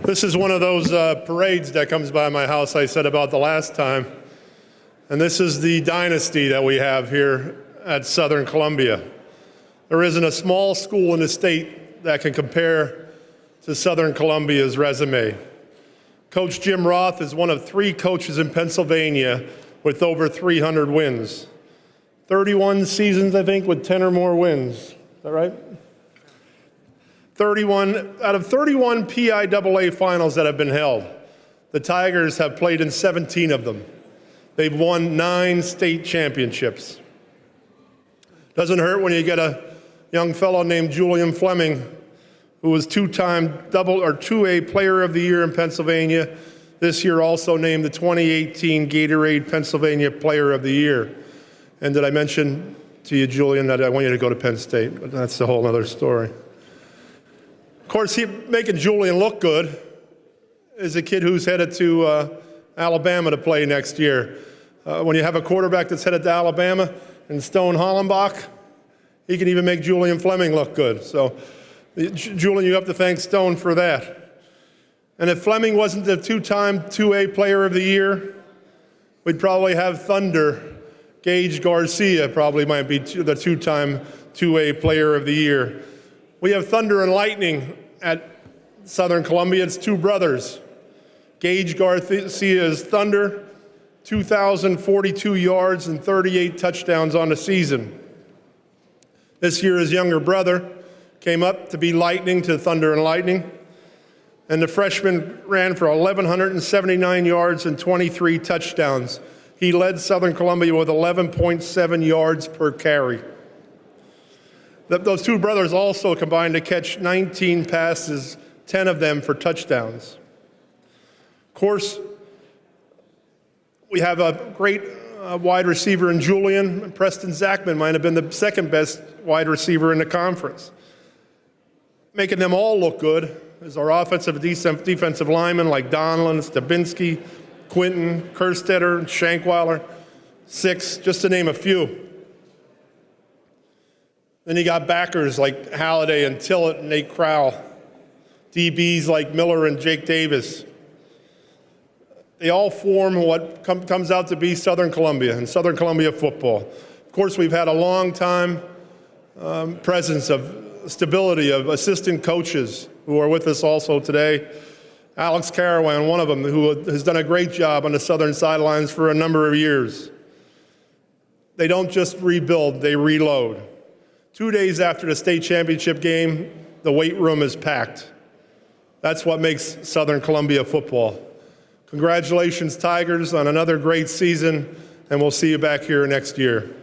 This is one of those parades that comes by my house I said about the last time. And this is the dynasty that we have here at Southern Columbia. There isn't a small school in the state that can compare to Southern Columbia's resume. Coach Jim Roth is one of 3 coaches in Pennsylvania with over 300 wins. 31 seasons, I think, with 10 or more wins. Is that right? 31 out of 31 PIAA finals that have been held, the Tigers have played in 17 of them. They've won 9 state championships. Doesn't hurt when you get a young fellow named Julian Fleming, who was 2-time 2A Player of the Year in Pennsylvania. This year also named the 2018 Gatorade Pennsylvania Player of the Year. And did I mention to you, Julian, that I want you to go to Penn State? But that's a whole other story. Of course, making Julian look good is a kid who's headed to Alabama to play next year. When you have a quarterback that's headed to Alabama and Stone Hollenbach, he can even make Julian Fleming look good. So, Julian, you have to thank Stone for that. And if Fleming wasn't the 2-time 2A Player of the Year, we'd probably have Thunder. Gage Garcia probably might be the 2-time 2A Player of the Year. We have Thunder and Lightning at Southern Columbia. It's 2 brothers. Gage Garcia is Thunder, 2,042 yards and 38 touchdowns on the season. This year, his younger brother came up to be Lightning to Thunder and Lightning. And the freshman ran for 1,179 yards and 23 touchdowns. He led Southern Columbia with 11.7 yards per carry. Those 2 brothers also combined to catch 19 passes, 10 of them for touchdowns. Of course, we have a great wide receiver in Julian. Preston Zachman might have been the second best wide receiver in the conference. Making them all look good is our offensive defensive linemen like Donlin, Stabinski, Quinton, Kerstetter, Shankweiler, 6, just to name a few. Then you got backers like Halliday and Tillett and Nate Crowell, DBs like Miller and Jake Davis. They all form what comes out to be Southern Columbia and Southern Columbia football. Of course, we've had a long time presence of stability of assistant coaches who are with us also today. Alex Carawan, one of them, who has done a great job on the Southern sidelines for a number of years. They don't just rebuild, they reload. 2 days after the state championship game, the weight room is packed. That's what makes Southern Columbia football. Congratulations, Tigers, on another great season, and we'll see you back here next year.